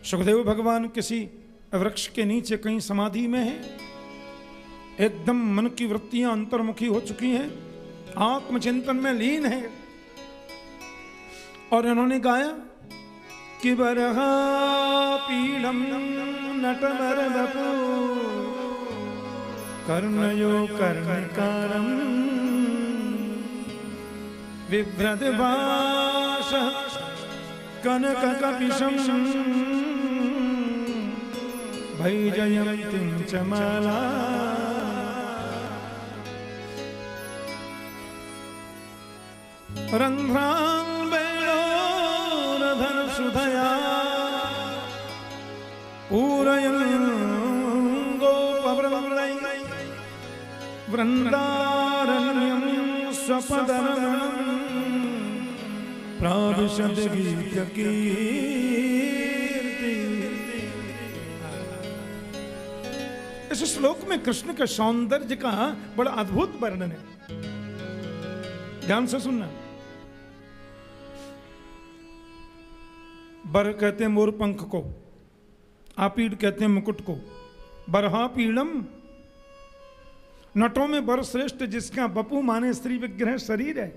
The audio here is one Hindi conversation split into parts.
सुखदेव भगवान किसी वृक्ष के नीचे कहीं समाधि में है, एकदम मन की वृत्तियां अंतर्मुखी हो चुकी हैं, आत्मचिंतन में लीन है। और इन्होंने गाया कि बरहा पीड़म नटवर बपू कर्णयो कर्णकारम विभ्रदवास कनक कपिशम भैजयन्तीं च माला। रन्ध्रां वेणोरधर सुधया पूरयन् गोपवृन्दै वृन्दारण्यं स्वपदरमणं प्राविशद गीतकीर्ति। इस श्लोक में कृष्ण के सौंदर्य का बड़ा अद्भुत वर्णन है, ध्यान से सुनना। बर कहते हैं मोर पंख को, आपीड़ कहते हैं मुकुट को। बरहा पीड़म, नटों में बर श्रेष्ठ जिसका बपू माने स्त्री विग्रह शरीर है,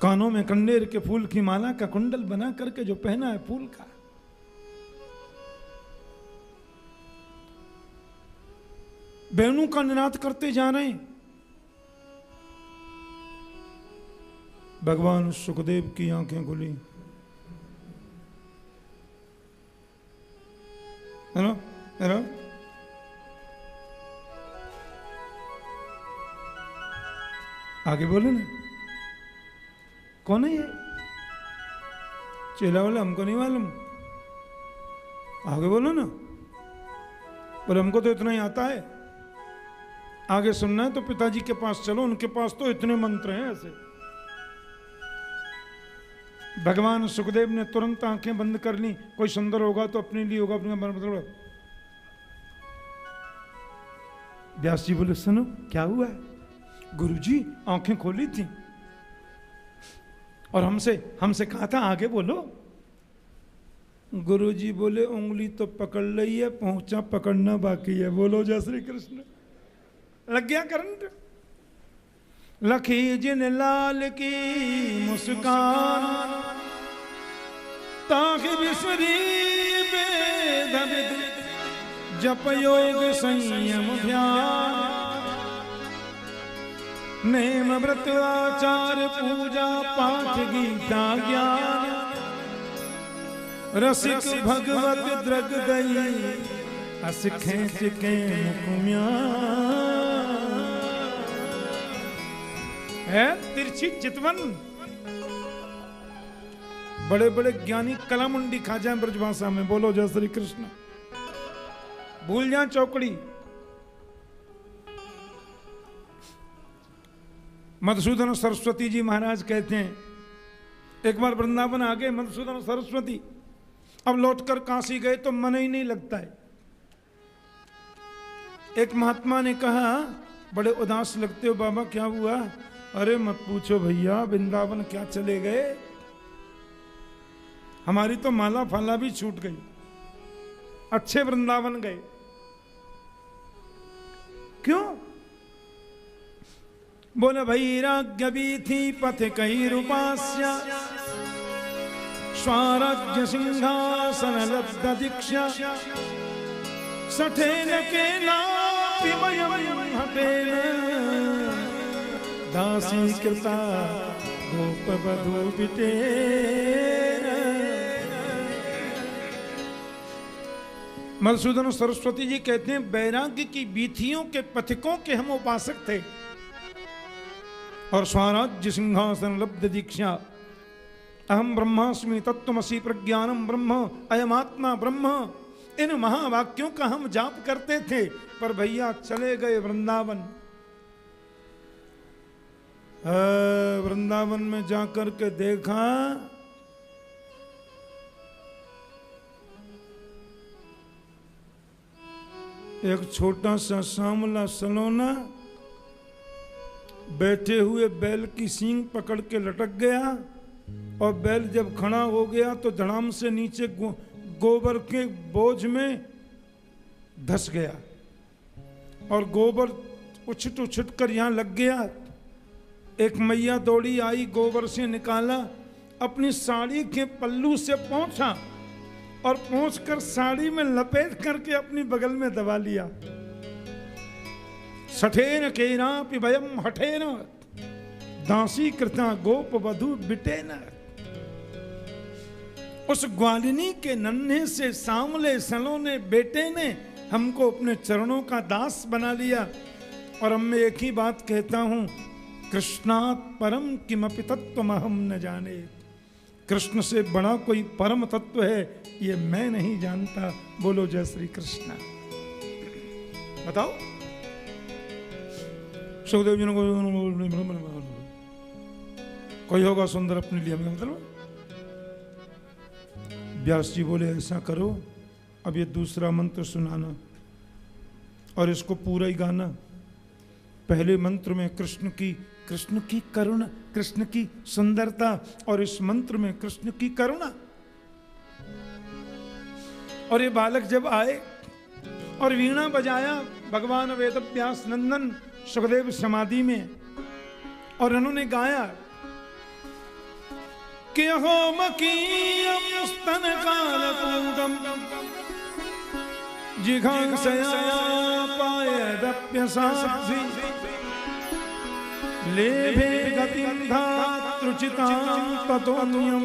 कानों में कन्नेर के फूल की माला का कुंडल बना करके जो पहना है फूल का, वेणु का निनाद करते जा रहे हैं। भगवान सुखदेव की आंखें खुली, हेलो हेलो, आगे बोलो ना, कौन है ये? चेला वाला हमको नहीं मालूम, आगे बोलो ना। पर हमको तो इतना ही आता है, आगे सुनना है तो पिताजी के पास चलो, उनके पास तो इतने मंत्र हैं ऐसे। भगवान सुखदेव ने तुरंत आंखें बंद कर ली, कोई सुंदर होगा तो अपने लिए होगा, अपने मतलब। व्यास जी बोले सुनो क्या हुआ है? गुरुजी आंखें खोली थी और हमसे कहा था आगे बोलो। गुरुजी बोले उंगली तो पकड़ ली है, पहुंचा पकड़ना बाकी है, बोलो जय श्री कृष्ण। लग गया करंट। लखी जिन लाल की मुस्कान ताकि बिसरी बेदबिद जप योग संयम ध्यान नेम व्रत आचार पूजा पाठ गीता ज्ञान रसिक भगवत द्रग दई असिखे चिके मुकुम्या है तिरछी चितवन। बड़े बड़े ज्ञानी कलामुंडी खा जाए ब्रजभाषा में, बोलो जय श्री कृष्ण। भूल जाए चौकड़ी। मधुसूदन सरस्वती जी महाराज कहते हैं एक बार वृंदावन आ गए मधुसूदन सरस्वती, अब लौटकर काशी गए तो मन ही नहीं लगता है। एक महात्मा ने कहा बड़े उदास लगते हो बाबा, क्या हुआ? अरे मत पूछो भैया, वृंदावन क्या चले गए, हमारी तो माला फाला भी छूट गई, अच्छे वृंदावन गए। क्यों? बोले वैराग्य भी थी पथ कई रूपास्या स्वराज्य सिंहासन लब्ध दीक्षा सठेन के नापिमयम हटेन दासी कृता गोप बधू पिटे। मधुसूदन सरस्वती जी कहते हैं वैराग्य की बीथियों के पथिकों के हम उपासक थे और स्वराज्य सिंहासन लब्ध दीक्षा अहम ब्रह्मास्मि तत्त्वमसि प्रज्ञानम ब्रह्म अयमात्मा ब्रह्म, इन महावाक्यों का हम जाप करते थे। पर भैया चले गए वृंदावन। वृंदावन में जाकर के देखा एक छोटा सा सांवला सलोना बैठे हुए बैल की सींग पकड़ के लटक गया और बैल जब खड़ा हो गया तो धड़ाम से नीचे गोबर के बोझ में धस गया और गोबर उछट उछट कर यहाँ लग गया। एक मैया दौड़ी आई, गोबर से निकाला, अपनी साड़ी के पल्लू से पोंछा और पोंछकर साड़ी में लपेट करके अपनी बगल में दबा लिया। सठेन केना पिबयम हठेन दासी कृता गोप वधु बिटेन। उस ग्वालिनी के नन्हे से सांवले सलोने बेटे ने हमको अपने चरणों का दास बना लिया। और अब मैं एक ही बात कहता हूं, कृष्णात् परम किमपि तत्त्वमहं न जाने। कृष्ण से बड़ा कोई परम तत्व है ये मैं नहीं जानता। बोलो जय श्री कृष्ण। बताओ सुखदेव जी ने कोई होगा सुंदर अपने लिए, हमें मतलब। व्यास जी बोले ऐसा करो, अब ये दूसरा मंत्र सुनाना और इसको पूरा ही गाना। पहले मंत्र में कृष्ण की करुणा, कृष्ण की सुंदरता, और इस मंत्र में कृष्ण की करुणा। और ये बालक जब आए और वीणा बजाया, भगवान वेदव्यास नंदन सुखदेव समाधि में, और उन्होंने गाया कि हो मकीयं स्तनकालकूटं जिघांसया पायदप्यसाक्षी लेभे गतिं धातृचितां ततोऽन्यं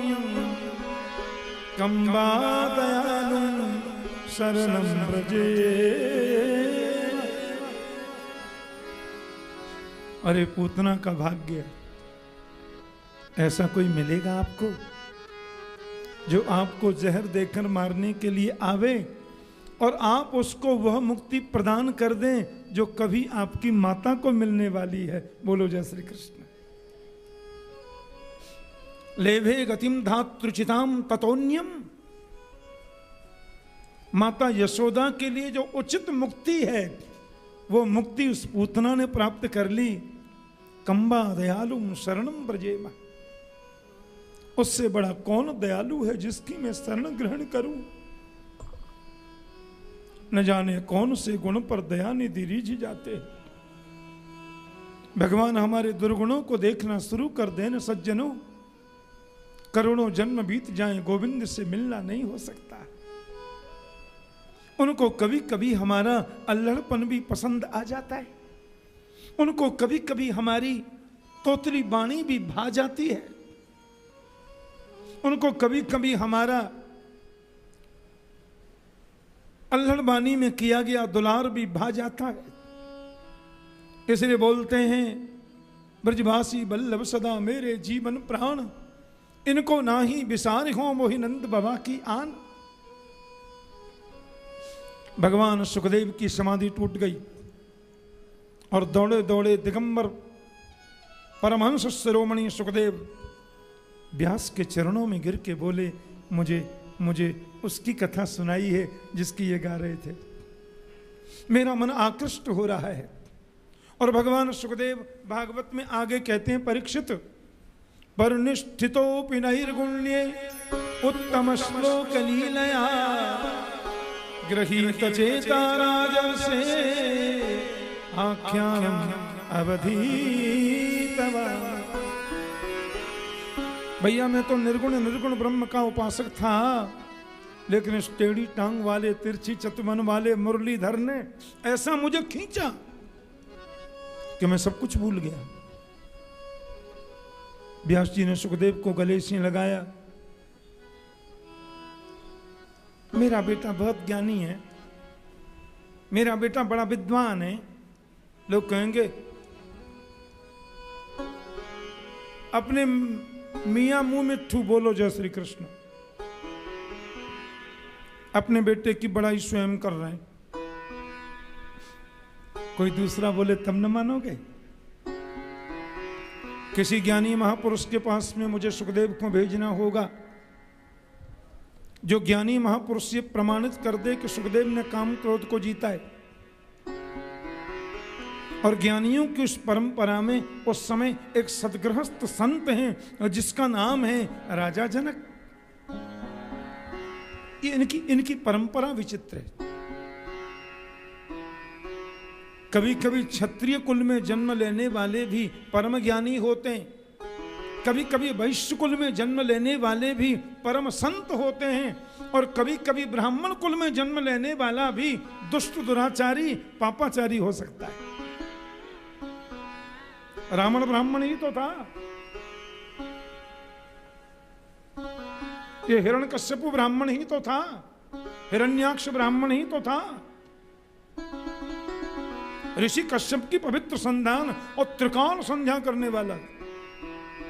कम्बादयालुं शरणं व्रजे। अरे पूतना का भाग्य, ऐसा कोई मिलेगा आपको जो आपको जहर देकर मारने के लिए आवे और आप उसको वह मुक्ति प्रदान कर दें जो कभी आपकी माता को मिलने वाली है। बोलो जय श्री कृष्ण। लेभे गतिम धातृचिताम ततोन्यम। माता यशोदा के लिए जो उचित मुक्ति है वो मुक्ति उस पूतना ने प्राप्त कर ली। कंबा दयालु शरणम ब्रजेमा। उससे बड़ा कौन दयालु है जिसकी मैं शरण ग्रहण करूं। न जाने कौन से गुण पर दया निधि रीझ जाते। भगवान हमारे दुर्गुणों को देखना शुरू कर दें सज्जनों, करोड़ों जन्म बीत जाएं, गोविंद से मिलना नहीं हो सकता। उनको कभी कभी हमारा अल्लड़पन भी पसंद आ जाता है। उनको कभी कभी हमारी तोतली बाणी भी भा जाती है। उनको कभी कभी हमारा अल्हड़ बानी में किया गया दुलार भी भा जाता है। इसलिए बोलते हैं ब्रजभासी बल्लभ सदा मेरे जीवन प्राण, इनको ना ही विसार हो मोहि नंद बाबा की आन। भगवान सुखदेव की समाधि टूट गई और दौड़े दौड़े दिगंबर परमहंस शिरोमणि सुखदेव व्यास के चरणों में गिर के बोले, मुझे उसकी कथा सुनाई है जिसकी ये गा रहे थे। मेरा मन आकृष्ट हो रहा है। और भगवान सुखदेव भागवत में आगे कहते हैं, परीक्षित परनिष्ठितोऽपि नैर्गुण्ये उत्तम श्लोक लीलया गृहीत चेता राजर्षे आख्यानम् अवधीतवा। भैया मैं तो निर्गुण ब्रह्म का उपासक था, लेकिन इस टेढ़ी टांग वाले तिरछी चतुमन वाले मुरलीधर ने ऐसा मुझे खींचा कि मैं सब कुछ भूल गया। व्यास जी ने सुखदेव को गले से लगाया। मेरा बेटा बहुत ज्ञानी है, मेरा बेटा बड़ा विद्वान है। लोग कहेंगे अपने मियां मुंह में ठू बोलो जय श्री कृष्ण। अपने बेटे की बड़ाई स्वयं कर रहे हैं, कोई दूसरा बोले तब न मानोगे। किसी ज्ञानी महापुरुष के पास में मुझे सुखदेव को भेजना होगा, जो ज्ञानी महापुरुष ये प्रमाणित कर दे कि सुखदेव ने काम क्रोध को जीता है। और ज्ञानियों की उस परंपरा में उस समय एक सदगृहस्थ संत हैं जिसका नाम है राजा जनक। ये इनकी परंपरा विचित्र है। कभी कभी क्षत्रिय कुल में जन्म लेने वाले भी परम ज्ञानी होते हैं, कभी कभी वैश्य कुल में जन्म लेने वाले भी परम संत होते हैं, और कभी कभी ब्राह्मण कुल में जन्म लेने वाला भी दुष्ट दुराचारी पापाचारी हो सकता है। रावण ब्राह्मण ही तो था, ये हिरण्यकश्यपु ब्राह्मण ही तो था, हिरण्याक्ष ब्राह्मण ही तो था। ऋषि कश्यप की पवित्र संधान और त्रिकाल संध्या करने वाला,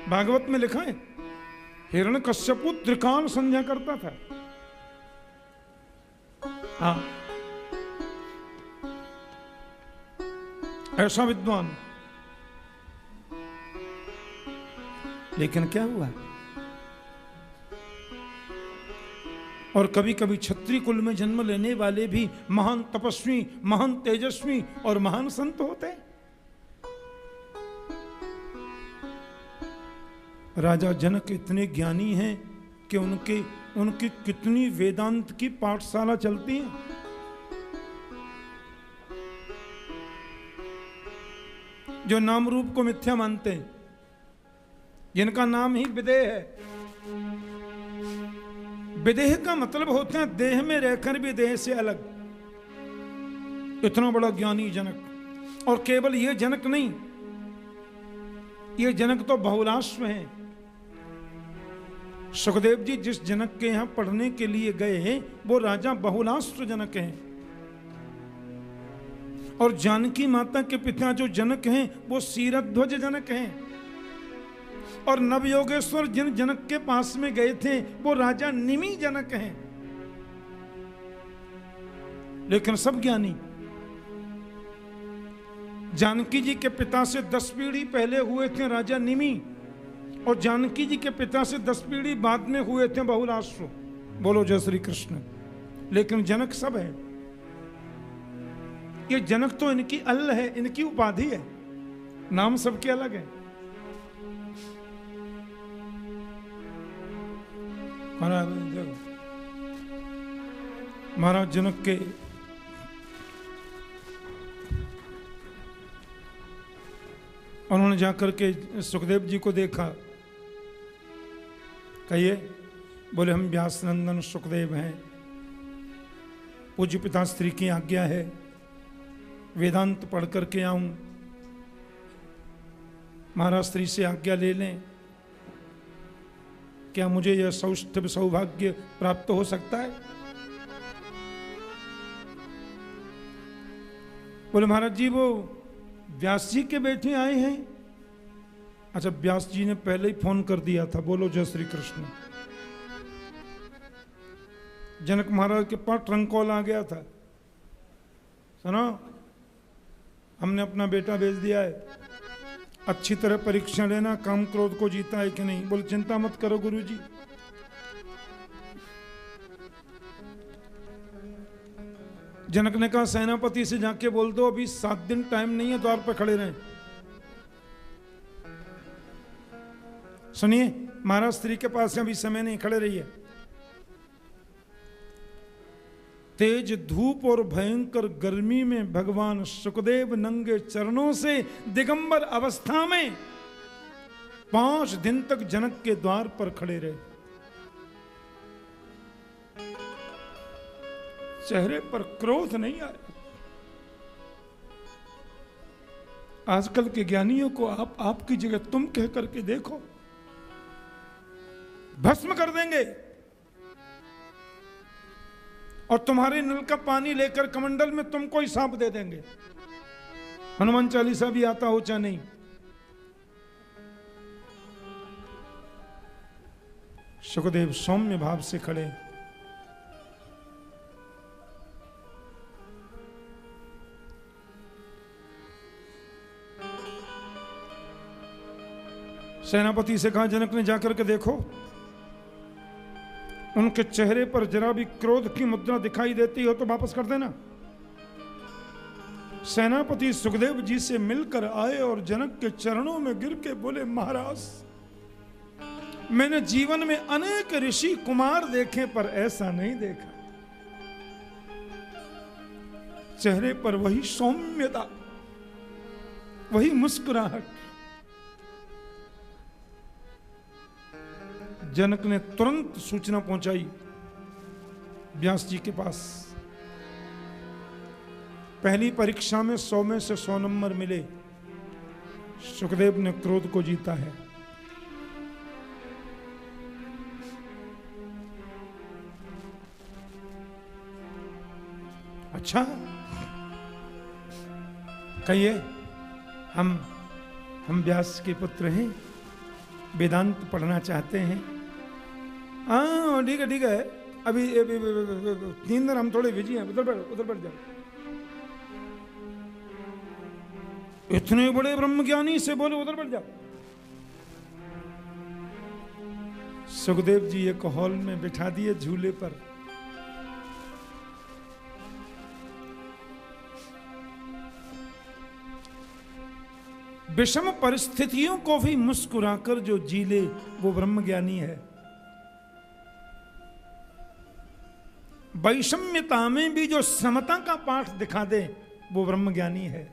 भागवत में लिखा है हिरण्यकश्यपु त्रिकाल संध्या करता था। हाँ, ऐसा विद्वान। लेकिन क्या हुआ, और कभी कभी क्षत्रिय कुल में जन्म लेने वाले भी महान तपस्वी, महान तेजस्वी और महान संत होते हैं। राजा जनक इतने ज्ञानी हैं कि उनकी कितनी वेदांत की पाठशाला चलती है। जो नाम रूप को मिथ्या मानते हैं, जिनका नाम ही विदेह है। विदेह का मतलब होता है देह में रहकर भी देह से अलग। इतना बड़ा ज्ञानी जनक, और केवल ये जनक नहीं, ये जनक तो बहुलाश्व हैं। सुखदेव जी जिस जनक के यहां पढ़ने के लिए गए हैं वो राजा बहुलाश्व जनक हैं, और जानकी माता के पिता जो जनक हैं वो क्षीरध्वज जनक हैं, और नवयोगेश्वर जिन जनक के पास में गए थे वो राजा निमि जनक हैं। लेकिन सब ज्ञानी। जानकी जी के पिता से 10 पीढ़ी पहले हुए थे राजा निमि, और जानकी जी के पिता से 10 पीढ़ी बाद में हुए थे बहुलाश्व। बोलो जय श्री कृष्ण। लेकिन जनक सब है। ये जनक तो इनकी अल्ल है, इनकी उपाधि है, नाम सबके अलग है। महाराज जनक के उन्होंने जाकर के सुखदेव जी को देखा। कहिए। बोले हम व्यास नंदन सुखदेव हैं, पूज्य पिता स्त्री की आज्ञा है वेदांत पढ़ करके आऊं। महाराज स्त्री से आज्ञा ले लें, क्या मुझे यह सौष्ठव सौभाग्य प्राप्त हो सकता है? बोले महाराज जी वो व्यास जी के बेटे आए हैं। अच्छा, व्यास जी ने पहले ही फोन कर दिया था। बोलो जय श्री कृष्ण। जनक महाराज के पास ट्रंक कॉल आ गया था, सुनो हमने अपना बेटा भेज दिया है, अच्छी तरह परीक्षा लेना, काम क्रोध को जीता है कि नहीं। बोले चिंता मत करो गुरुजी। जनक ने कहा सेनापति से जाके बोल दो अभी 7 दिन टाइम नहीं है, द्वार पर खड़े रहें। सुनिए, महाराज स्त्री के पास अभी समय नहीं, खड़े रहिए। तेज धूप और भयंकर गर्मी में भगवान सुखदेव नंगे चरणों से दिगंबर अवस्था में 5 दिन तक जनक के द्वार पर खड़े रहे। चेहरे पर क्रोध नहीं आया। आजकल के ज्ञानियों को आप आपकी जगह तुम कह करके देखो, भस्म कर देंगे। और तुम्हारे नल का पानी लेकर कमंडल में तुमको ही सांप दे देंगे। हनुमान चालीसा भी आता हो चाहे नहीं। सुखदेव सौम्य भाव से खड़े। सेनापति से कहा जनक ने जाकर के देखो, उनके चेहरे पर जरा भी क्रोध की मुद्रा दिखाई देती हो तो वापस कर देना। सेनापति सुखदेव जी से मिलकर आए और जनक के चरणों में गिर के बोले, महाराज मैंने जीवन में अनेक ऋषि कुमार देखे पर ऐसा नहीं देखा। चेहरे पर वही सौम्यता, वही मुस्कुराहट। जनक ने तुरंत सूचना पहुंचाई व्यास जी के पास। पहली परीक्षा में 100 में से 100 नंबर मिले। सुखदेव ने क्रोध को जीता है। अच्छा, कहिए, हम व्यास के पुत्र हैं, वेदांत पढ़ना चाहते हैं। हाँ ठीक है ठीक है, अभी 3 दिन हम थोड़े बिजी हैं, उधर बढ़ जाओ। इतने बड़े ब्रह्मज्ञानी से बोले उधर बढ़ जाओ। सुखदेव जी एक हॉल में बिठा दिए झूले पर। विषम परिस्थितियों को भी मुस्कुराकर जो जी ले वो ब्रह्मज्ञानी है। वैषम्यता में भी जो समता का पाठ दिखा दे वो ब्रह्मज्ञानी है।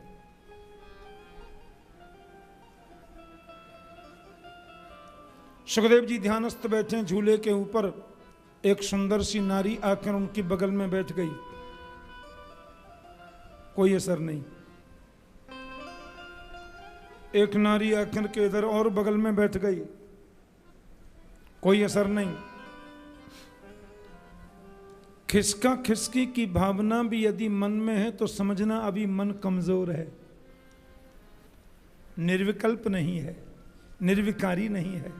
सुखदेव जी ध्यानस्थ बैठे झूले के ऊपर। एक सुंदर सी नारी आकर उनकी बगल में बैठ गई। कोई असर नहीं। एक नारी आकर के इधर और बगल में बैठ गई। कोई असर नहीं। खिसका खिसकी की भावना भी यदि मन में है तो समझना अभी मन कमजोर है, निर्विकल्प नहीं है, निर्विकारी नहीं है।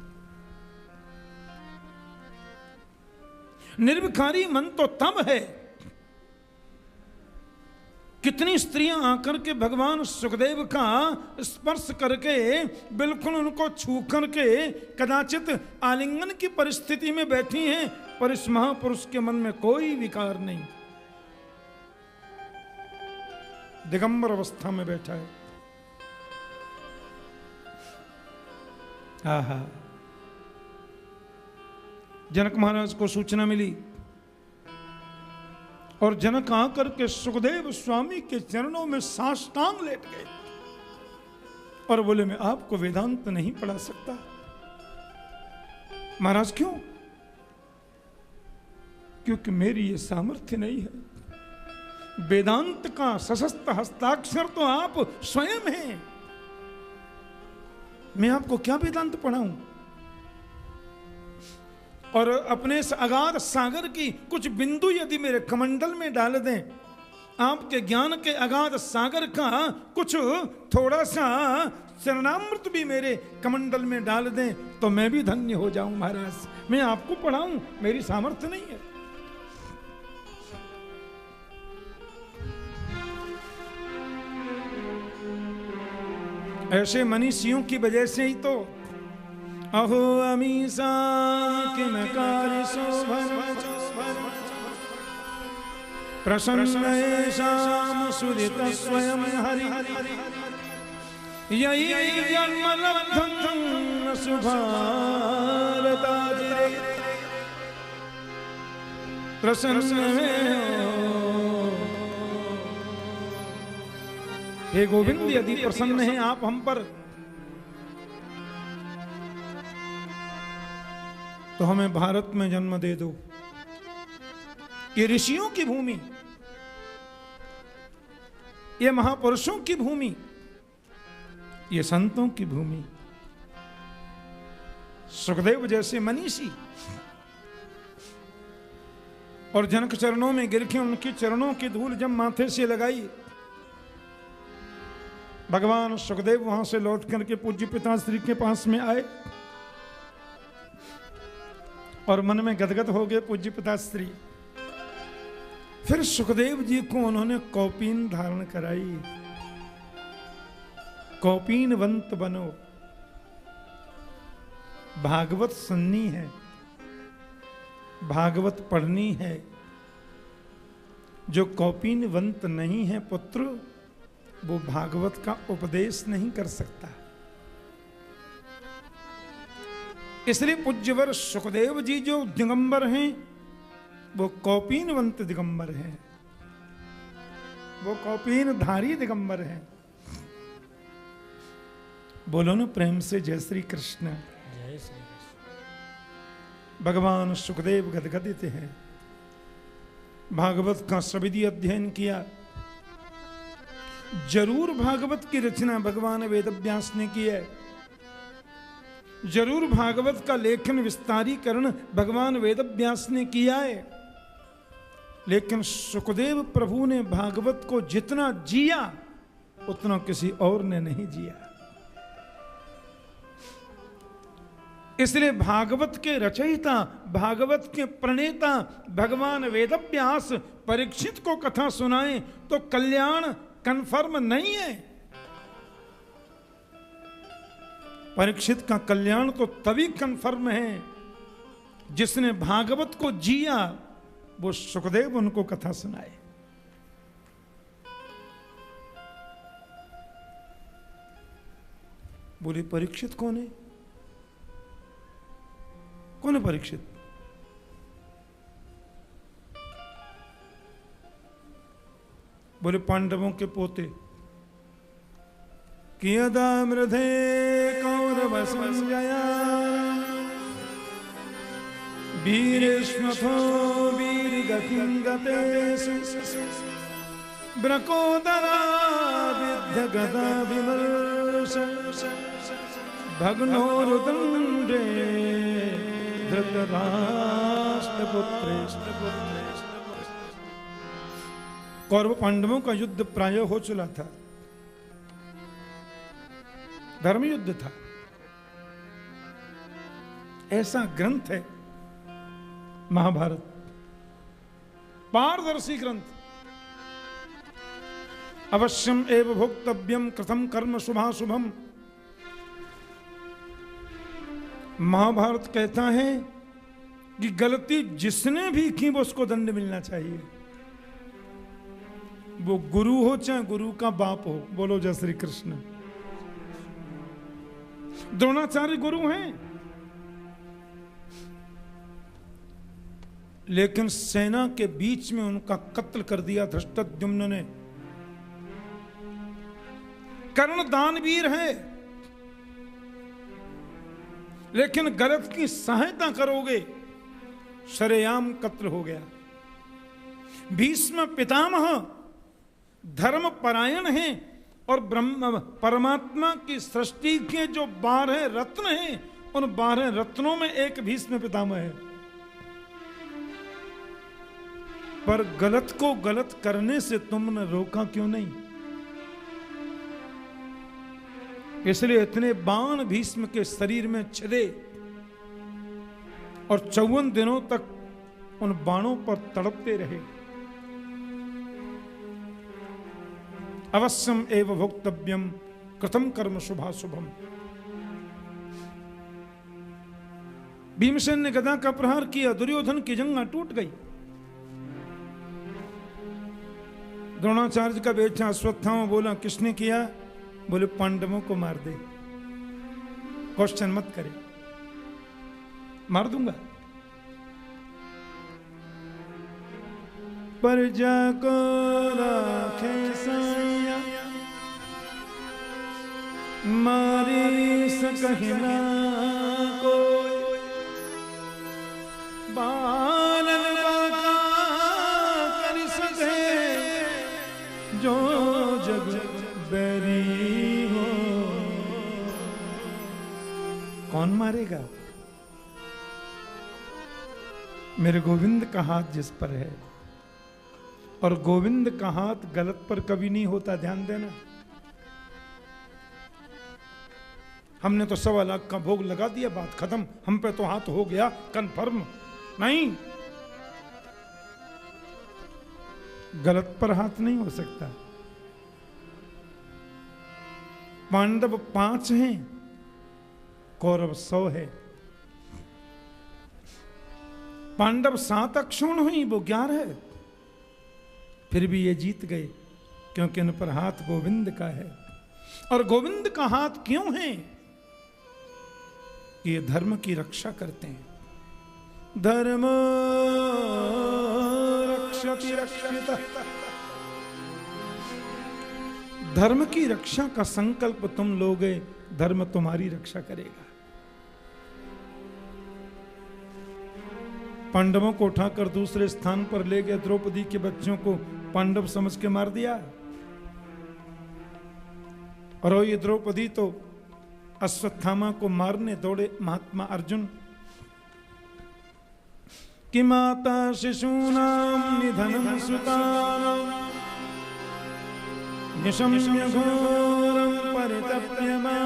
निर्विकारी मन तो तब है, कितनी स्त्रियां आकर के भगवान सुखदेव का स्पर्श करके, बिल्कुल उनको छू करके कदाचित आलिंगन की परिस्थिति में बैठी हैं, पर इस महापुरुष के मन में कोई विकार नहीं, दिगंबर अवस्था में बैठा है। आहा, जनक महाराज को सूचना मिली और जनक आकर के सुखदेव स्वामी के चरणों में साष्टांग लेट गए और बोले, मैं आपको वेदांत नहीं पढ़ा सकता। महाराज क्यों? क्योंकि मेरी ये सामर्थ्य नहीं है। वेदांत का सशस्त हस्ताक्षर तो आप स्वयं हैं। मैं आपको क्या वेदांत पढ़ाऊं? और अपने इस अगाध सागर की कुछ बिंदु यदि मेरे कमंडल में डाल दें, आपके ज्ञान के अगाध सागर का कुछ थोड़ा सा चरणामृत भी मेरे कमंडल में डाल दें तो मैं भी धन्य हो जाऊं। महाराज मैं आपको पढ़ाऊं, मेरी सामर्थ्य नहीं है। ऐसे मनीषियों की वजह से ही तो अहो अमीसा किम कार्य शोभन प्रसन्न येषां सुदित स्वयं हरि यही जन्म लब्धं शुभारताजिरे प्रसन्न हे गोविंद, यदि प्रसन्न हैं आप हम पर तो हमें भारत में जन्म दे दो। ये ऋषियों की भूमि, ये महापुरुषों की भूमि, ये संतों की भूमि। सुखदेव जैसे मनीषी और जनक चरणों में गिर के उनके चरणों की धूल जब माथे से लगाई, भगवान सुखदेव वहां से लौट करके पूज्य पिताश्री के पास में आए और मन में गदगद हो गए पूज्य पिताश्री। फिर सुखदेव जी को उन्होंने कौपीन धारण कराई। कौपीनवंत बनो, भागवत सुननी है, भागवत पढ़नी है। जो कौपीनवंत नहीं है पुत्र, वो भागवत का उपदेश नहीं कर सकता। इसलिए पूज्यवर सुखदेव जी जो दिगंबर हैं वो कौपीनवंत दिगंबर हैं, वो कौपीनधारी दिगंबर हैं। बोलो ना प्रेम से जय श्री कृष्ण। जय श्री कृष्ण। भगवान सुखदेव गदगदित हैं, भागवत का सविधि अध्ययन किया। जरूर भागवत की रचना भगवान वेदव्यास ने की है, जरूर भागवत का लेखन विस्तारीकरण भगवान वेदव्यास ने किया है, लेकिन सुखदेव प्रभु ने भागवत को जितना जिया उतना किसी और ने नहीं जिया। इसलिए भागवत के रचयिता, भागवत के प्रणेता भगवान वेदव्यास परीक्षित को कथा सुनाए तो कल्याण कन्फर्म नहीं है। परीक्षित का कल्याण तो तभी कन्फर्म है जिसने भागवत को जिया, वो सुखदेव उनको कथा सुनाए। बोले परीक्षित कौन है? कौन है परीक्षित? बोले पांडवों के पोते। कियदा मृधे कौरव संजया वीरेष्मथो वीरगतिं गतेषु ब्रकोदरा विद्य गदा विमर्श भग्नोरुदण्डे कौरव पांडवों का युद्ध प्राय हो चला था, धर्म युद्ध था। ऐसा ग्रंथ है महाभारत, पारदर्शी ग्रंथ। अवश्यम एव भोक्तव्यम कृतं कर्म शुभाशुभम। महाभारत कहता है कि गलती जिसने भी की वो उसको दंड मिलना चाहिए, वो गुरु हो चाहे गुरु का बाप हो। बोलो जय श्री कृष्ण। द्रोणाचार्य गुरु हैं, लेकिन सेना के बीच में उनका कत्ल कर दिया धृष्टद्युम्न ने। कर्ण दानवीर है, लेकिन गलत की सहायता करोगे शरेआम कत्ल हो गया। भीष्म पितामह धर्म परायण हैं और ब्रह्म परमात्मा की सृष्टि के जो 12 रत्न हैं उन 12 रत्नों में एक भीष्म पितामह है। पर गलत को गलत करने से तुमने रोका क्यों नहीं? इसलिए इतने बाण भीष्म के शरीर में छिदे और 54 दिनों तक उन बाणों पर तड़पते रहे। अवश्यम एव भोक्तव्यम कृतं कर्म शुभाशुभम। भीमसेन ने गदा का प्रहार किया, दुर्योधन की जंगा टूट गई। द्रोणाचार्य का बेटा अश्वत्थामा बोला किसने किया? बोले पांडवों को मार दे, क्वेश्चन मत करे, मार दूंगा। पर जाको राखे साया मारी सकहिना कोई बालन बाका कर सके जो जग बैरी हो। कौन मारेगा? मेरे गोविंद का हाथ जिस पर है, और गोविंद का हाथ गलत पर कभी नहीं होता, ध्यान देना। हमने तो 1.25 लाख का भोग लगा दिया, बात खत्म, हम पे तो हाथ हो गया कन्फर्म। नहीं, गलत पर हाथ नहीं हो सकता। पांडव 5 हैं, कौरव 100 है। पांडव 7 अक्षुण हुई, वो 11 है, फिर भी ये जीत गए। क्योंकि इन पर हाथ गोविंद का है। और गोविंद का हाथ क्यों है? कि ये धर्म की रक्षा करते हैं। धर्म रक्षति रक्षितः। धर्म की रक्षा का संकल्प तुम लोगे, धर्म तुम्हारी रक्षा करेगा। पांडवों को उठाकर दूसरे स्थान पर ले गए, द्रौपदी के बच्चों को पांडव समझ के मार दिया। और ये द्रौपदी तो अश्वत्थामा को मारने दौड़े महात्मा अर्जुन। कि माता शिशूनां निधनं सुतानां निशम्य घोरं परितप्यमान्।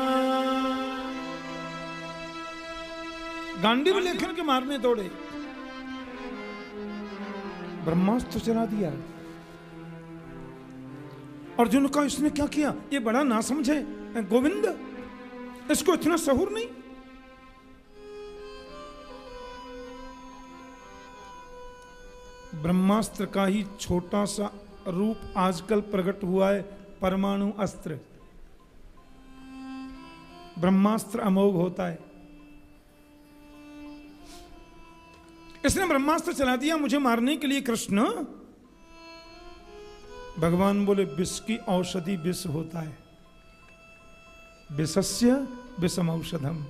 गांडीव लेकर के मारने दौड़े, ब्रह्मास्त्र चला दिया। अर्जुन का इसने क्या किया? ये बड़ा ना समझे गोविंद, इसको इतना सहूर नहीं। ब्रह्मास्त्र का ही छोटा सा रूप आजकल प्रकट हुआ है, परमाणु अस्त्र। ब्रह्मास्त्र अमोघ होता है। इसने ब्रह्मास्त्र चला दिया मुझे मारने के लिए। कृष्ण भगवान बोले विष की औषधि विष होता है, विषस्य विषम औषधम।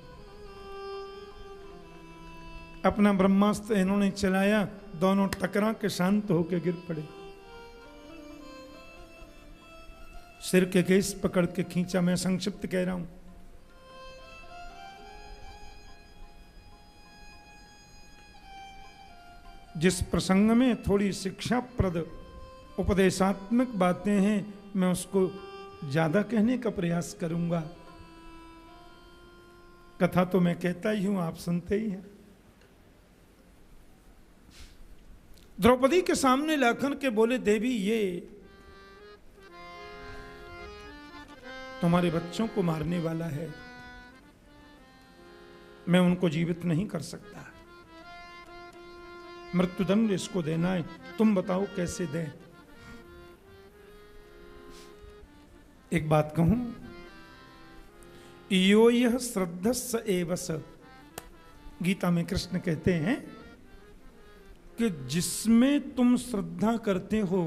अपना ब्रह्मास्त्र इन्होंने चलाया, दोनों टकरा के शांत होकर गिर पड़े। सिर के केस पकड़ के खींचा। मैं संक्षिप्त कह रहा हूं। जिस प्रसंग में थोड़ी शिक्षाप्रद उपदेशात्मक बातें हैं, मैं उसको ज्यादा कहने का प्रयास करूंगा। कथा तो मैं कहता ही हूं, आप सुनते ही हैं। द्रौपदी के सामने लाकर के बोले, देवी ये तुम्हारे बच्चों को मारने वाला है, मैं उनको जीवित नहीं कर सकता, मृत्युदंड इसको देना है, तुम बताओ कैसे दें। एक बात कहूं, यो यह श्रद्धस्स एव स। गीता में कृष्ण कहते हैं कि जिसमें तुम श्रद्धा करते हो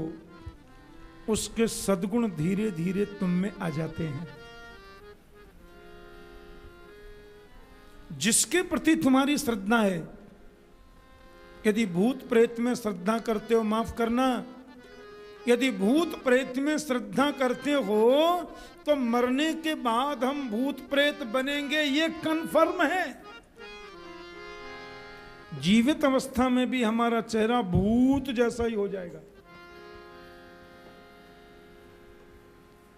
उसके सद्गुण धीरे धीरे तुम में आ जाते हैं। जिसके प्रति तुम्हारी श्रद्धा है, यदि भूत प्रेत में श्रद्धा करते हो, माफ करना, यदि भूत प्रेत में श्रद्धा करते हो तो मरने के बाद हम भूत प्रेत बनेंगे, ये कन्फर्म है। जीवित अवस्था में भी हमारा चेहरा भूत जैसा ही हो जाएगा।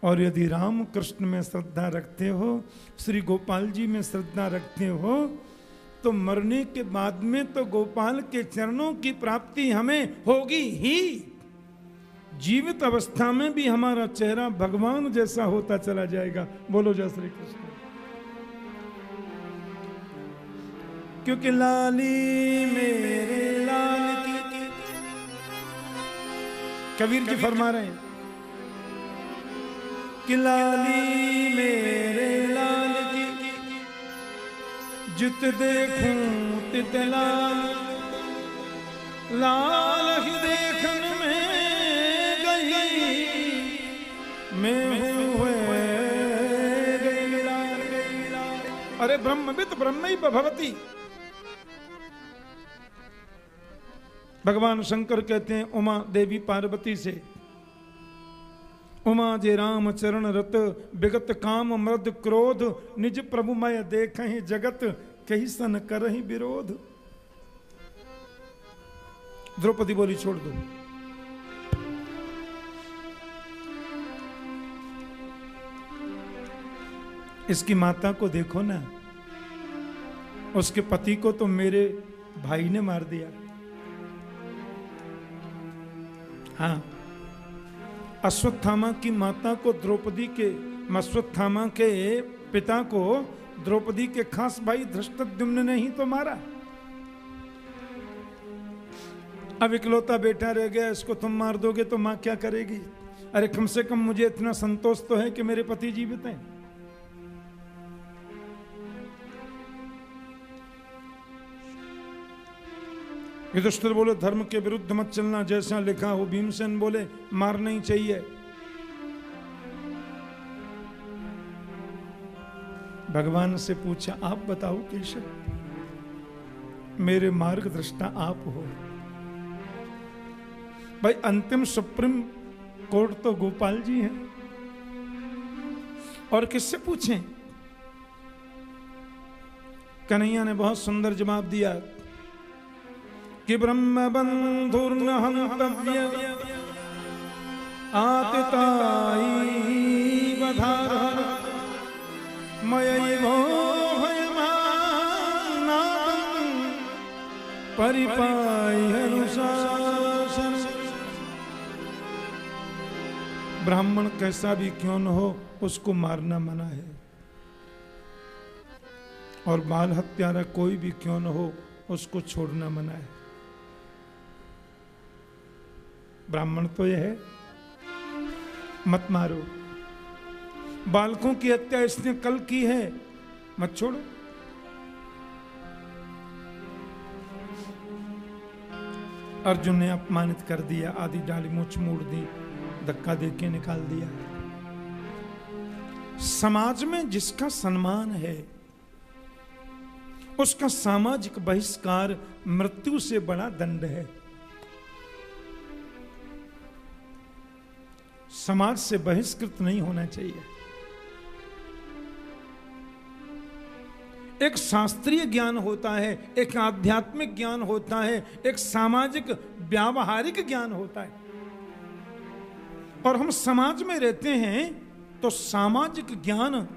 और यदि राम कृष्ण में श्रद्धा रखते हो, श्री गोपाल जी में श्रद्धा रखते हो, तो मरने के बाद में तो गोपाल के चरणों की प्राप्ति हमें होगी ही। जीवित अवस्था में भी हमारा चेहरा भगवान जैसा होता चला जाएगा। बोलो जय श्री कृष्ण। क्योंकि लाली मेरे लाल की, कबीर जी फरमा रहे हैं कि लाली मेरे लाल की, जित देखूं तित लाल, लाल ही देखन में गई मैं हुए गई लाल। अरे ब्रह्मविद ब्रह्म भवति। भगवान शंकर कहते हैं उमा देवी पार्वती से, उमा जे राम चरण रत, विगत काम मृद क्रोध, निज प्रभु मय देखहि जगत, कही सन करहि विरोध। द्रौपदी बोली छोड़ दो। इसकी माता को देखो ना, उसके पति को तो मेरे भाई ने मार दिया। हाँ, अश्वत्थामा की माता को द्रौपदी के, अश्वत्थामा के पिता को द्रौपदी के खास भाई धृष्टद्युम्न ने ही तो मारा। अब इकलौता बेटा रह गया, इसको तुम मार दोगे तो मां क्या करेगी? अरे कम से कम मुझे इतना संतोष तो है कि मेरे पति जीवित हैं। युधिष्ठिर बोले धर्म के विरुद्ध मत चलना, जैसा लिखा हो। भीमसेन बोले मारना ही चाहिए। भगवान से पूछा आप बताओ केशव, मेरे मार्गदृष्टा आप हो। भाई अंतिम सुप्रीम कोर्ट तो गोपाल जी हैं, और किससे पूछें? कन्हैया ने बहुत सुंदर जवाब दिया कि ब्रह्म बंधुर्न हन्तव्य आतिताई बधार मयैवो हयमानादं परिपाह्यनुशासन। ब्राह्मण कैसा भी क्यों न हो उसको मारना मना है, और बाल हत्यारा कोई भी क्यों न हो उसको छोड़ना मना है। ब्राह्मण तो यह है मत मारो, बालकों की हत्या इसने कल की है मत छोड़ो। अर्जुन ने अपमानित कर दिया, आधी डाली मुछ मोड़ दी, धक्का देके निकाल दिया। समाज में जिसका सम्मान है उसका सामाजिक बहिष्कार मृत्यु से बड़ा दंड है। समाज से बहिष्कृत नहीं होना चाहिए। एक शास्त्रीय ज्ञान होता है, एक आध्यात्मिक ज्ञान होता है, एक सामाजिक व्यावहारिक ज्ञान होता है, और हम समाज में रहते हैं तो सामाजिक ज्ञान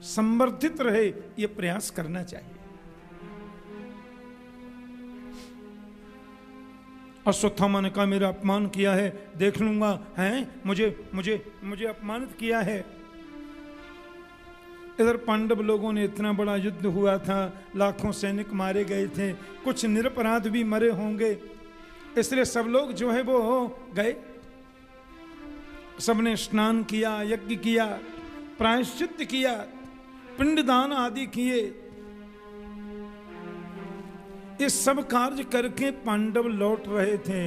संवर्धित रहे यह प्रयास करना चाहिए। अश्वत्थामा ने कहा मेरा अपमान किया है, देख लूंगा, हैं मुझे मुझे मुझे अपमानित किया है। इधर पांडव लोगों ने इतना बड़ा युद्ध हुआ था, लाखों सैनिक मारे गए थे, कुछ निरपराध भी मरे होंगे, इसलिए सब लोग जो है वो गए, सबने स्नान किया, यज्ञ किया, प्रायश्चित्त किया, पिंडदान आदि किए। ये सब कार्य करके पांडव लौट रहे थे।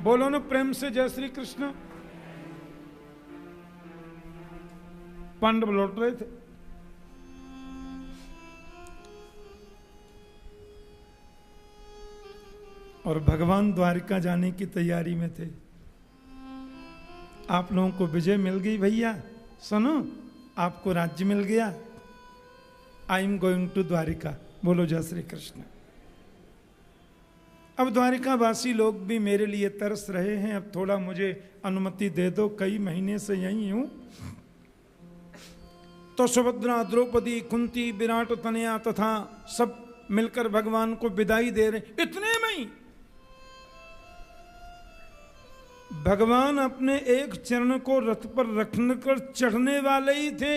बोलो ना प्रेम से जय श्री कृष्ण। पांडव लौट रहे थे, और भगवान द्वारिका जाने की तैयारी में थे। आप लोगों को विजय मिल गई भैया, सुनो आपको राज्य मिल गया, I am going to Dwarka. बोलो जय श्री कृष्ण। अब द्वारिका वासी लोग भी मेरे लिए तरस रहे हैं, अब थोड़ा मुझे अनुमति दे दो, कई महीने से यहीं हूं। तो सुभद्रा, द्रौपदी, कुंती, विराट तनया तथा सब मिलकर भगवान को विदाई दे रहे। इतने में ही भगवान अपने एक चरण को रथ पर रखने कर चढ़ने वाले ही थे।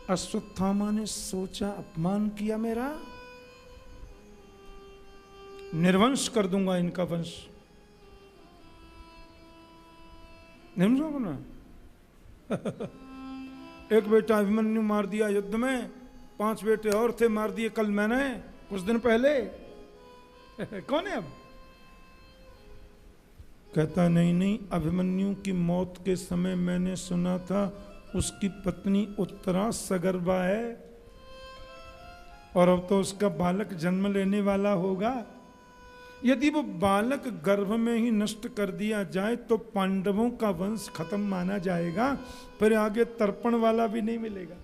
अश्वत्थामा ने सोचा अपमान किया मेरा, निर्वंश कर दूंगा इनका वंश। नहीं ना एक बेटा अभिमन्यु मार दिया युद्ध में, 5 बेटे और थे मार दिए कल मैंने, कुछ दिन पहले। कौन है अब? कहता नहीं, अभिमन्यु की मौत के समय मैंने सुना था उसकी पत्नी उत्तरा सगर्भा है, और अब तो उसका बालक जन्म लेने वाला होगा। यदि वो बालक गर्भ में ही नष्ट कर दिया जाए तो पांडवों का वंश खत्म माना जाएगा, फिर आगे तर्पण वाला भी नहीं मिलेगा।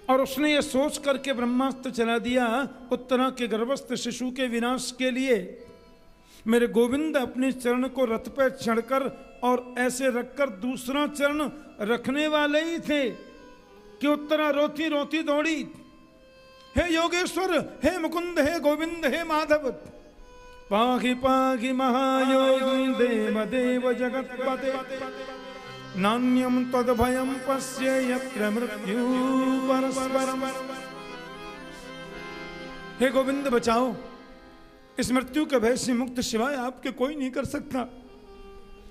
और उसने ये सोच करके ब्रह्मास्त्र चला दिया उत्तरा के गर्भस्थ शिशु के विनाश के लिए। मेरे गोविंद अपने चरण को रथ पर चढ़कर और ऐसे रखकर दूसरा चरण रखने वाले ही थे कि उत्तरा रोती रोती दौड़ी, हे योगेश्वर, हे मुकुंद, हे गोविंद, हे माधव, पाहि पाहि महायोगी देव देव जगत्पते, नान्यम तद्भयं पश्ये यत्र मृत्यु परस्परम। हे गोविंद बचाओ, इस मृत्यु के भय से मुक्त सिवाय आपके कोई नहीं कर सकता।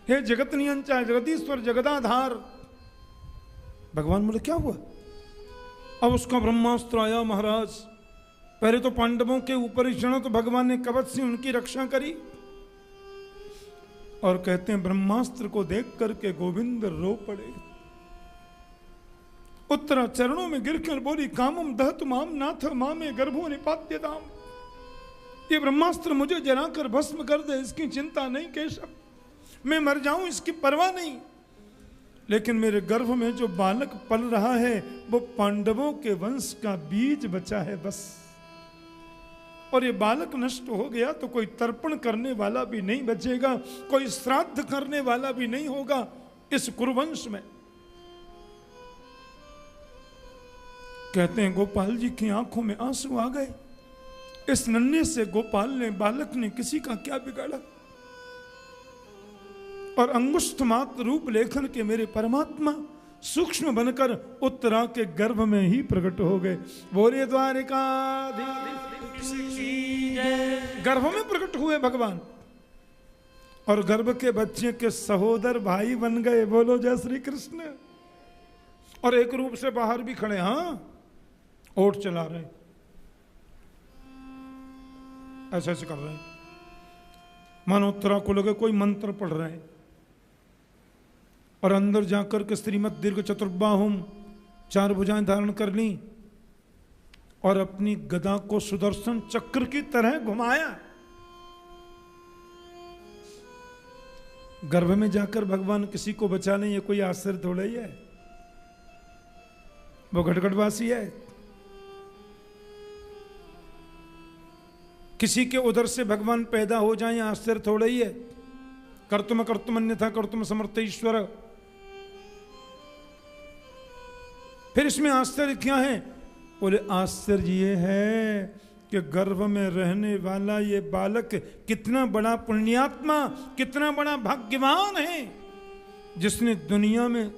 हे जगत नियंता, जगदीश्वर, जगदाधार। भगवान बोले क्या हुआ? अब उसका ब्रह्मास्त्र आया महाराज। पहले तो पांडवों के ऊपर ही चढ़ा तो भगवान ने कवच से उनकी रक्षा करी, और कहते हैं ब्रह्मास्त्र को देख करके गोविंद रो पड़े। उत्तरा चरणों में गिरकर बोली, कामम दहतु माम नाथ मामे गर्भो निपात्यताम। ये ब्रह्मास्त्र मुझे जलाकर भस्म कर दे, इसकी चिंता नहीं केशव, मैं मर जाऊं इसकी परवाह नहीं, लेकिन मेरे गर्भ में जो बालक पल रहा है वो पांडवों के वंश का बीज बचा है बस। और ये बालक नष्ट हो गया तो कोई तर्पण करने वाला भी नहीं बचेगा, कोई श्राद्ध करने वाला भी नहीं होगा इस कुरुवंश में। कहते हैं गोपाल जी की आंखों में आंसू आ गए। इस नन्हे से गोपाल ने, बालक ने किसी का क्या बिगाड़ा, और अंगुष्ठ मात्र रूप लेखन के मेरे परमात्मा सूक्ष्म बनकर उत्तरा के गर्भ में ही प्रकट हो गए। बोले द्वारिकाधीश की जय। गर्भ में प्रकट हुए भगवान, और गर्भ के बच्चे के सहोदर भाई बन गए। बोलो जय श्री कृष्ण। और एक रूप से बाहर भी खड़े, हाँ ओट चला रहे, ऐसे ऐसे कर रहे हैं, मानो उत्तरा को लगे कोई मंत्र पढ़ रहे हैं। और अंदर जाकर के श्रीमद दीर्घ चतुर्बाहुम, 4 भुजाएं धारण कर ली, और अपनी गदा को सुदर्शन चक्र की तरह घुमाया। गर्भ में जाकर भगवान किसी को बचा नहीं, ये कोई आश्चर्य थोड़ा ही है, वो घटघटवासी है। किसी के उधर से भगवान पैदा हो जाए आश्चर्य थोड़ा ही है। कर्तुम कर्तुम अन्यथा कर्तुम समर्थ ईश्वर। फिर इसमें आश्चर्य क्या है? बोले आश्चर्य ये है कि गर्भ में रहने वाला ये बालक कितना बड़ा पुण्यात्मा, कितना बड़ा भाग्यवान है, जिसने दुनिया में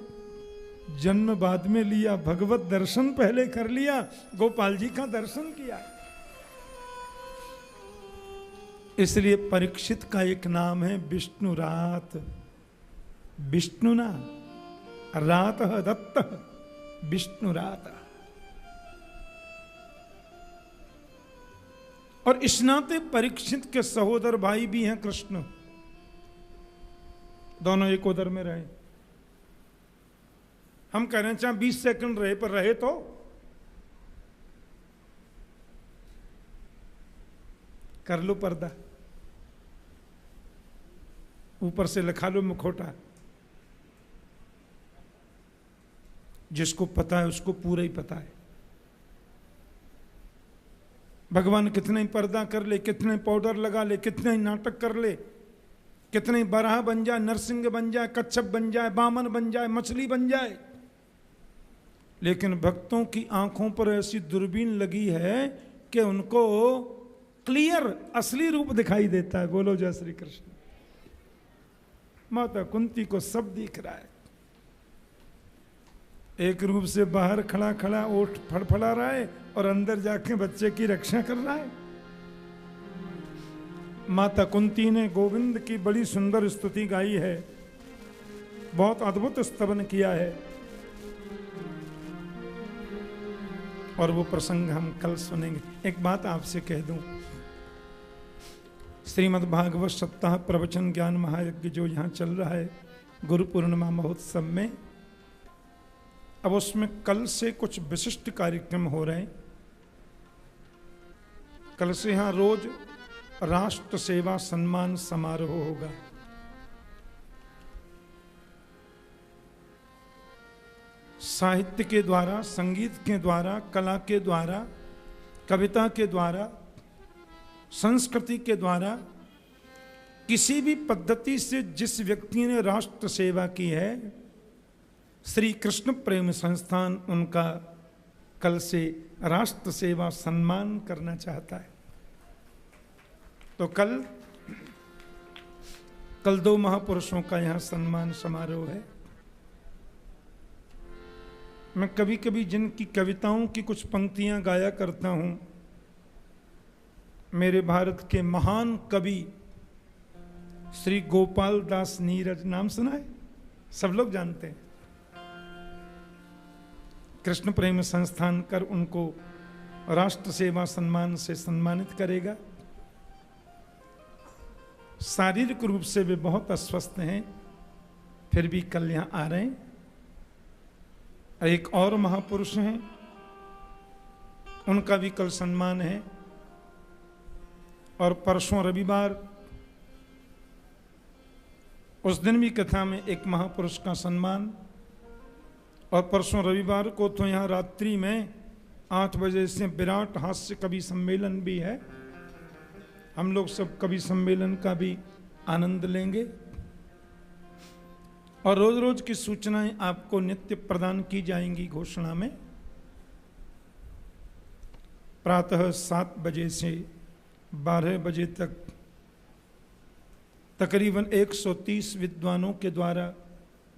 जन्म बाद में लिया, भगवत दर्शन पहले कर लिया, गोपाल जी का दर्शन किया। इसलिए परीक्षित का एक नाम है विष्णु रात। विष्णु ना रात दत्त, विष्णु रात। और इस नाते परीक्षित के सहोदर भाई भी हैं कृष्ण, दोनों एक उधर में रहे। हम कह रहे हैं चाहे 20 सेकंड रहे, पर रहे तो कर लो पर्दा, ऊपर से लिखा लो मुखौटा। जिसको पता है उसको पूरा ही पता है। भगवान कितने ही पर्दा कर ले, कितने ही पाउडर लगा ले, कितने ही नाटक कर ले, कितने ही बराह बन जाए, नरसिंह बन जाए, कच्छप बन जाए, बामन बन जाए, मछली बन जाए, लेकिन भक्तों की आंखों पर ऐसी दूरबीन लगी है कि उनको क्लियर असली रूप दिखाई देता है। बोलो जय श्री कृष्ण। माता कुंती को सब दिख रहा है, एक रूप से बाहर खड़ा खड़ा ओठ फड़फड़ा रहा है और अंदर जाके बच्चे की रक्षा कर रहा है। माता कुंती ने गोविंद की बड़ी सुंदर स्तुति गाई है, बहुत अद्भुत स्तवन किया है, और वो प्रसंग हम कल सुनेंगे। एक बात आपसे कह दूं, श्रीमद् भागवत सप्ताह प्रवचन ज्ञान महायज्ञ जो यहाँ चल रहा है गुरु पूर्णिमा महोत्सव में, अब उसमें कल से कुछ विशिष्ट कार्यक्रम हो रहे हैं। कल से यहाँ रोज राष्ट्र सेवा सम्मान समारोह होगा। साहित्य के द्वारा, संगीत के द्वारा, कला के द्वारा, कविता के द्वारा, संस्कृति के द्वारा, किसी भी पद्धति से जिस व्यक्ति ने राष्ट्र सेवा की है, श्री कृष्ण प्रेम संस्थान उनका कल से राष्ट्र सेवा सम्मान करना चाहता है। तो कल 2 महापुरुषों का यहाँ सम्मान समारोह है। मैं कभी कभी जिनकी कविताओं की कुछ पंक्तियां गाया करता हूं, मेरे भारत के महान कवि श्री गोपाल दास नीरज, नाम सुना है? सब लोग जानते हैं। कृष्ण प्रेम संस्थान कर उनको राष्ट्र सेवा सम्मान से सम्मानित करेगा। शारीरिक रूप से वे बहुत अस्वस्थ हैं, फिर भी कल यहाँ आ रहे हैं। एक और महापुरुष हैं, उनका भी कल सम्मान है। और परसों रविवार, उस दिन भी कथा में एक महापुरुष का सम्मान। और परसों रविवार को तो यहाँ रात्रि में 8 बजे से विराट हास्य कवि सम्मेलन भी है। हम लोग सब कवि सम्मेलन का भी आनंद लेंगे। और रोज रोज की सूचनाएं आपको नित्य प्रदान की जाएंगी घोषणा में। प्रातः 7 बजे से 12 बजे तक तकरीबन 130 विद्वानों के द्वारा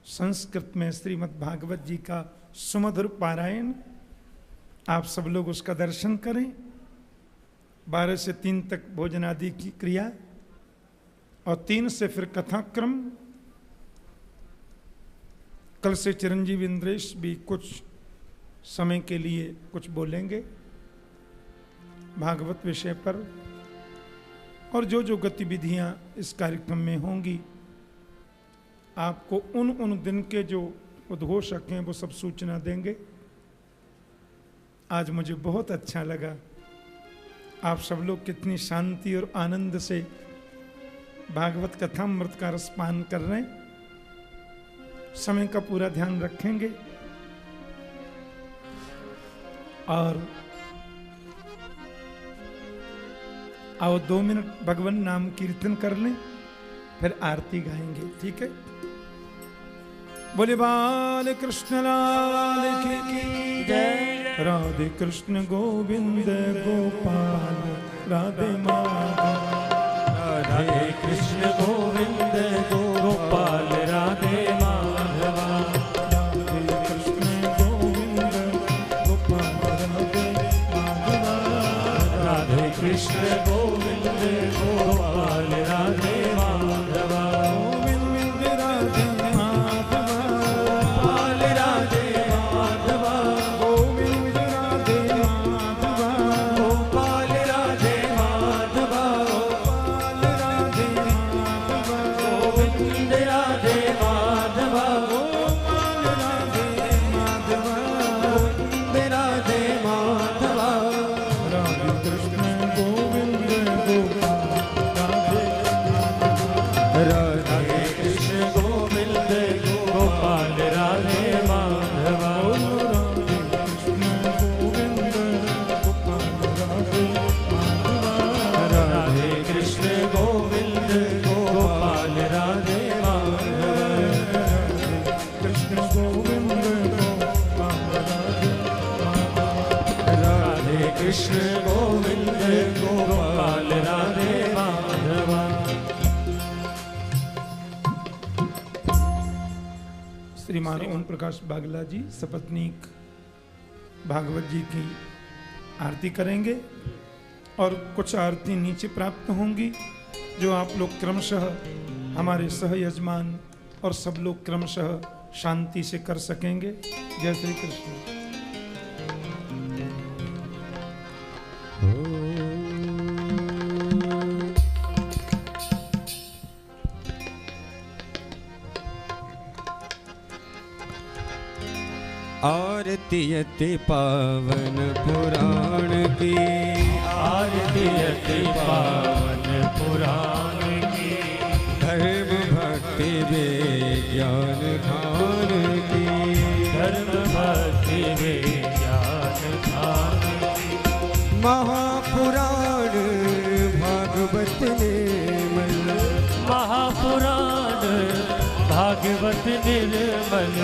संस्कृत में श्रीमद् भागवत जी का सुमधुर पारायण। आप सब लोग उसका दर्शन करें। 12 से 3 तक भोजन आदि की क्रिया, और 3 से फिर कथाक्रम। कल से चिरंजीव इंद्रेश भी कुछ समय के लिए कुछ बोलेंगे भागवत विषय पर। और जो जो गतिविधियां इस कार्यक्रम में होंगी, आपको उन दिन के जो उद्घोषक हैं वो सब सूचना देंगे। आज मुझे बहुत अच्छा लगा, आप सब लोग कितनी शांति और आनंद से भागवत कथामृत का रसपान कर रहे हैं। समय का पूरा ध्यान रखेंगे। और आओ 2 मिनट भगवान नाम कीर्तन कर लें, फिर आरती गाएंगे, ठीक है? बोले बाल कृष्ण लाल की जय। राधे कृष्ण गोविंद गोपाल राधे माधव। राधे कृष्ण गोविंद गोपाल राधे माधव। राधे कृष्ण गोविंद गोपाल राधे माधव। राधे कृष्ण गोविंद गोपाल राधे माधव। गोविंद राधे कृष्ण गोविंद गोपाल राधे माधव। श्रीमान ओम प्रकाश बागला जी सपत्नीक भागवत जी की आरती करेंगे। और कुछ आरती नीचे प्राप्त होंगी जो आप लोग क्रमशः हमारे सह यजमान और सब लोग क्रमशः शांति से कर सकेंगे। जय श्री कृष्ण। आरती अति पावन पुराण की। आरती अति पावन पुराण की। धर्म भक्ति विज्ञान खान की। धर्म भक्ति विज्ञान खान की। महापुराण भागवत निर्मल। महापुराण भागवत निर्मल।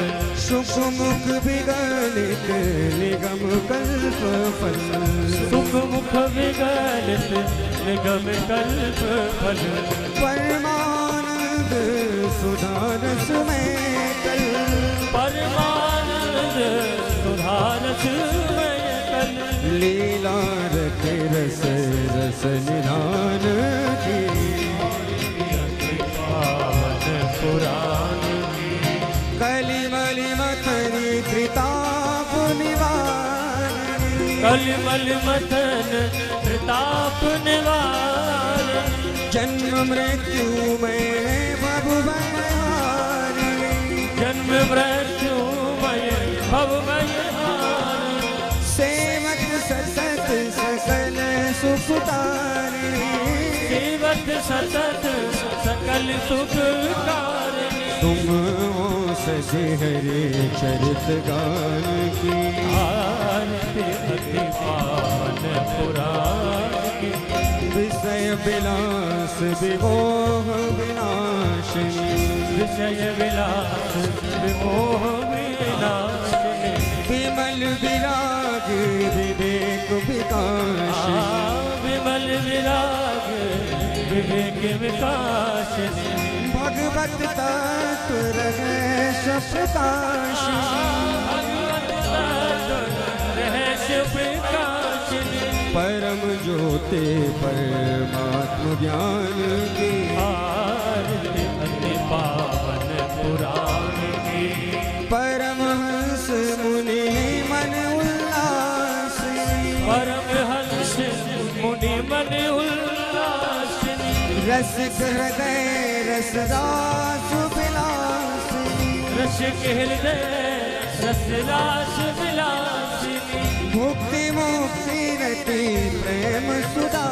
सुख मुख विगलित निगम कल्प फल। सुख मुख विगलित निगम कल्प फल। परमानंद सुधारस में कल। परमानंद सुधारस में कल। लीला रख रस रस मल मथन प्रताप निवारण जन्म मृत्यु में भवभय हारिणी जन्म मृत्यु मय भवमय हारिणी सेवक सतत सकल सुखतारिणी सेवक सतत सकल सुख कारिणी तुम हो सजे हरे चरित गान की आरती अति पावन पुराण की विषय विलास विमोह विनाशिनी विषय विलास विमोह विनाशिनी विमल विराग विवेक विकाशिनी विमल विराग विवेक विकाशिनी भगवत तत्व रहस्य प्रकाशिनी रहस्य प्रकाशिनी परम ज्योति परमात्म ज्ञान की आरती अति पावन पुराण की परमहंस मुनि मन उल्लासिनी परमहंस मुनि मन उल्लासिनी रसिक हृदय रसरास विलासिनी रसिक हृदय रसरास विलासिनी मुक्ति मुक्ति रति प्रेम सुधा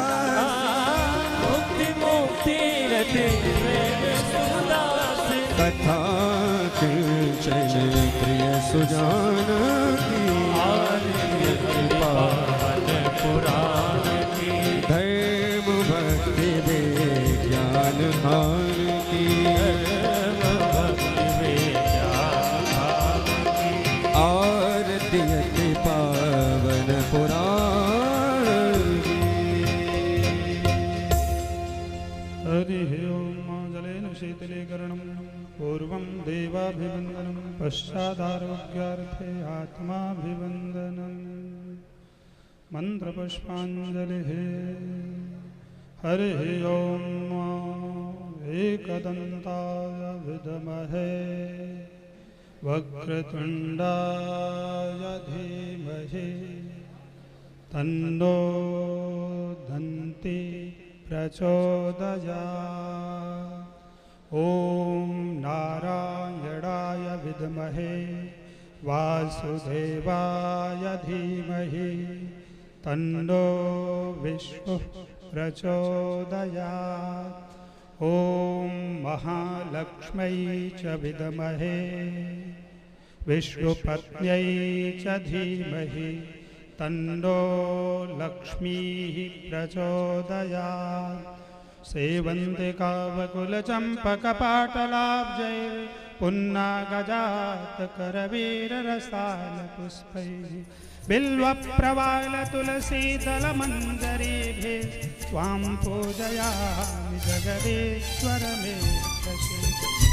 मुक्ति मुक्ति रति प्रेम सुदासिनी कथा किंचन प्रिय सुजान की आरती पावन पुराण की धर्म भक्ति विज्ञान भान की भक्ति विज्ञान आरती अति पावन पुराण की हरि ओम जलेन शीतलीकरणं पूर्वं देवाभिवन्दनं पश्चादारोग्यार्थे आत्माभिवन्दनं मन्त्रपुष्पाञ्जलिः हरिः ओम एकदन्ताय विद्महे वक्रतुण्डाय धीमहि तन्नो दन्ति प्रचोदयात् ॐ नारायणाय विद्महे वासुदेवाय धीमहि तन्नो विष्णुः प्रचोदयात् ॐ महालक्ष्म्यै च विद्महे विष्णुपत्न्यै च धीमहि तन्नो लक्ष्मीः प्रचोदयात् सेवन्तिकावकुलचम्पकपाटलाब्जै पुन्नागजातकरवीररसालपुष्पैः बिल्वप्रवालतुलसीदलमञ्जरीभिः त्वां पूजयामि जगदीश्वर मे शशि